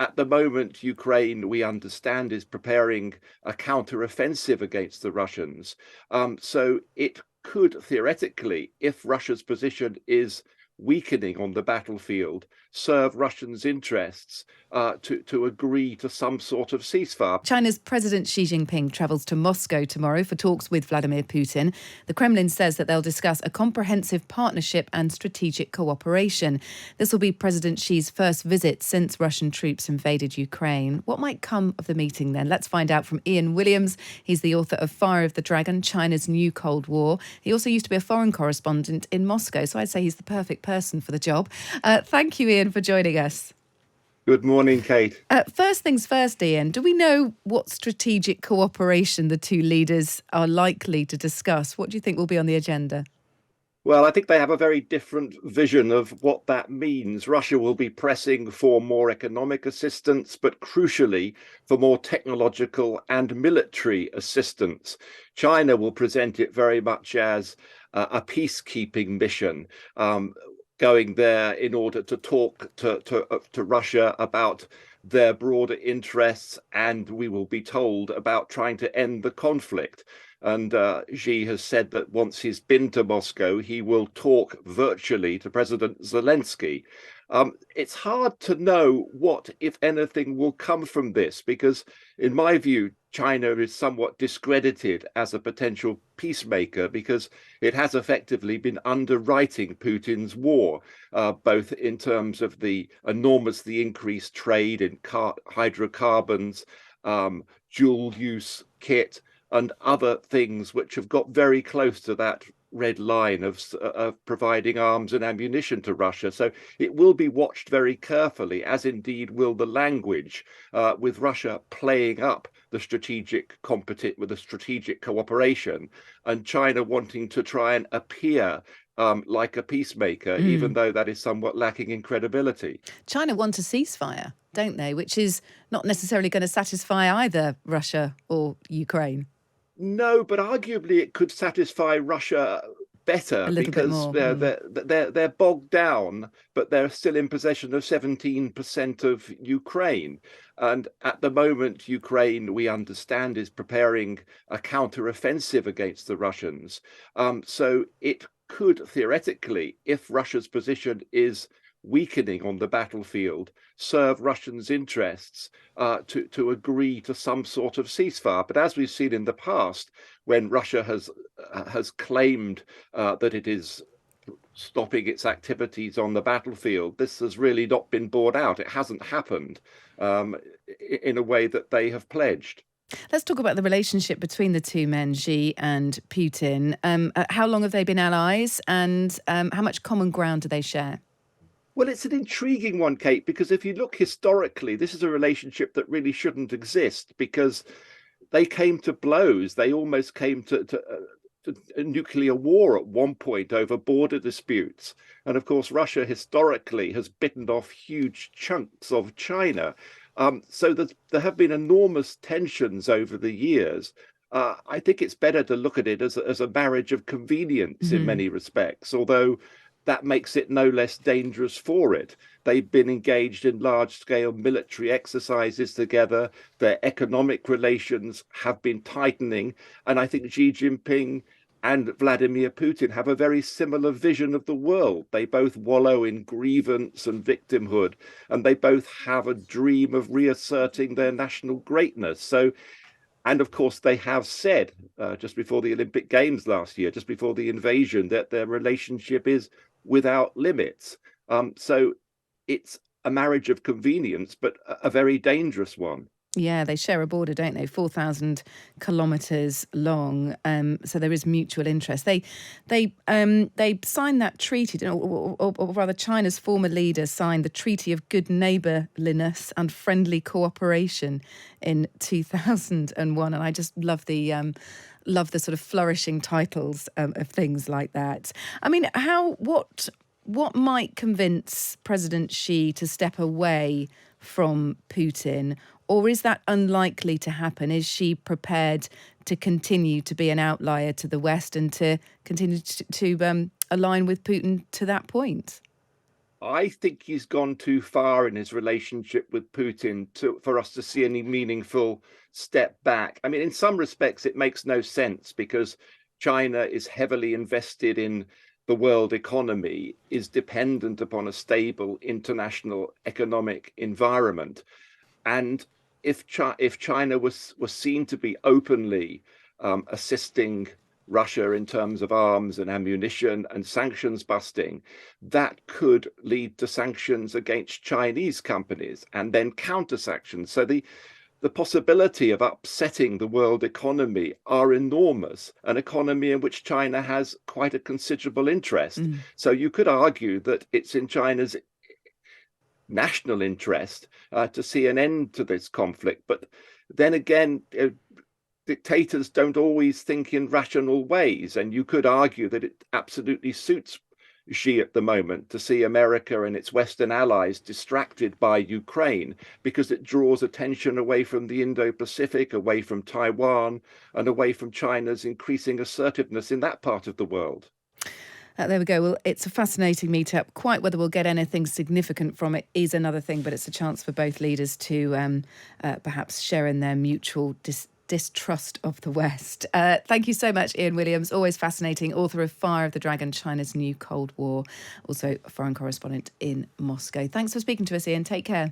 At the moment, Ukraine, we understand, is preparing a counter-offensive against the Russians. So it could theoretically, if Russia's position is weakening on the battlefield, serve Russians' interests to agree to some sort of ceasefire. China's President Xi Jinping travels to Moscow tomorrow for talks with Vladimir Putin. The Kremlin says that they'll discuss a comprehensive partnership and strategic cooperation. This will be President Xi's first visit since Russian troops invaded Ukraine. What might come of the meeting then? Let's find out from Ian Williams. He's the author of Fire of the Dragon, China's New Cold War. He also used to be a foreign correspondent in Moscow, so I'd say he's the perfect person for the job. Thank you, Ian, for joining us. Good morning, Kate. First things first, Ian, do we know what strategic cooperation the two leaders are likely to discuss? What do you think will be on the agenda? Well, I think they have a very different vision of what that means. Russia will be pressing for more economic assistance, but crucially for more technological and military assistance. China will present it very much as a peacekeeping mission, going there in order to talk to Russia about their broader interests, and we will be told about trying to end the conflict. And Xi has said that once he's been to Moscow, he will talk virtually to President Zelensky. It's hard to know what, if anything, will come from this, because in my view, China is somewhat discredited as a potential peacemaker because it has effectively been underwriting Putin's war, both in terms of the enormously increased trade in hydrocarbons, dual-use kit, and other things which have got very close to that red line of providing arms and ammunition to Russia. So it will be watched very carefully, as indeed will the language, with Russia playing up the strategic cooperation, and China wanting to try and appear like a peacemaker, even though that is somewhat lacking in credibility. China want a ceasefire, don't they? Which is not necessarily going to satisfy either Russia or Ukraine. No, but arguably it could satisfy Russia better because they're bogged down, but they're still in possession of 17% of Ukraine. And at the moment, Ukraine, we understand, is preparing a counter-offensive against the Russians. So it could theoretically, if Russia's position is weakening on the battlefield, serve Russians' interests to agree to some sort of ceasefire. But as we've seen in the past, when Russia has claimed that it is stopping its activities on the battlefield, this has really not been borne out. It hasn't happened in a way that they have pledged. Let's talk about the relationship between the two men, Xi and Putin. How long have they been allies, and how much common ground do they share? Well, it's an intriguing one, Kate, because if you look historically, this is a relationship that really shouldn't exist, because they came to blows. They almost came to a nuclear war at one point over border disputes. And of course, Russia historically has bitten off huge chunks of China. So there have been enormous tensions over the years. I think it's better to look at it as a marriage of convenience in many respects, although that makes it no less dangerous for it. They've been engaged in large-scale military exercises together. Their economic relations have been tightening. And I think Xi Jinping and Vladimir Putin have a very similar vision of the world. They both wallow in grievance and victimhood, and they both have a dream of reasserting their national greatness. And of course, they have said just before the Olympic Games last year, just before the invasion, that their relationship is without limits. So it's a marriage of convenience, but a very dangerous one. Yeah, they share a border, don't they? 4,000 kilometres long. So there is mutual interest. They signed that treaty, or rather, China's former leader signed the Treaty of Good Neighbourliness and Friendly Cooperation in 2001, and I just love the sort of flourishing titles of things like that. I mean, what might convince President Xi to step away from Putin? Or is that unlikely to happen? Is she prepared to continue to be an outlier to the West and to continue to align with Putin to that point? I think he's gone too far in his relationship with Putin for us to see any meaningful step back. I mean, in some respects, it makes no sense because China is heavily invested in the world economy, is dependent upon a stable international economic environment. And if China was seen to be openly assisting Russia in terms of arms and ammunition and sanctions busting, that could lead to sanctions against Chinese companies and then counter sanctions. So the possibility of upsetting the world economy are enormous, an economy in which China has quite a considerable interest. Mm. So you could argue that it's in China's national interest to see an end to this conflict. But then again, dictators don't always think in rational ways. And you could argue that it absolutely suits Xi at the moment to see America and its Western allies distracted by Ukraine because it draws attention away from the Indo-Pacific, away from Taiwan, and away from China's increasing assertiveness in that part of the world. There we go. Well, it's a fascinating meetup. Quite whether we'll get anything significant from it is another thing, but it's a chance for both leaders to perhaps share in their mutual distrust of the West. Thank you so much, Ian Williams. Always fascinating. Author of Fire of the Dragon, China's New Cold War. Also a foreign correspondent in Moscow. Thanks for speaking to us, Ian. Take care.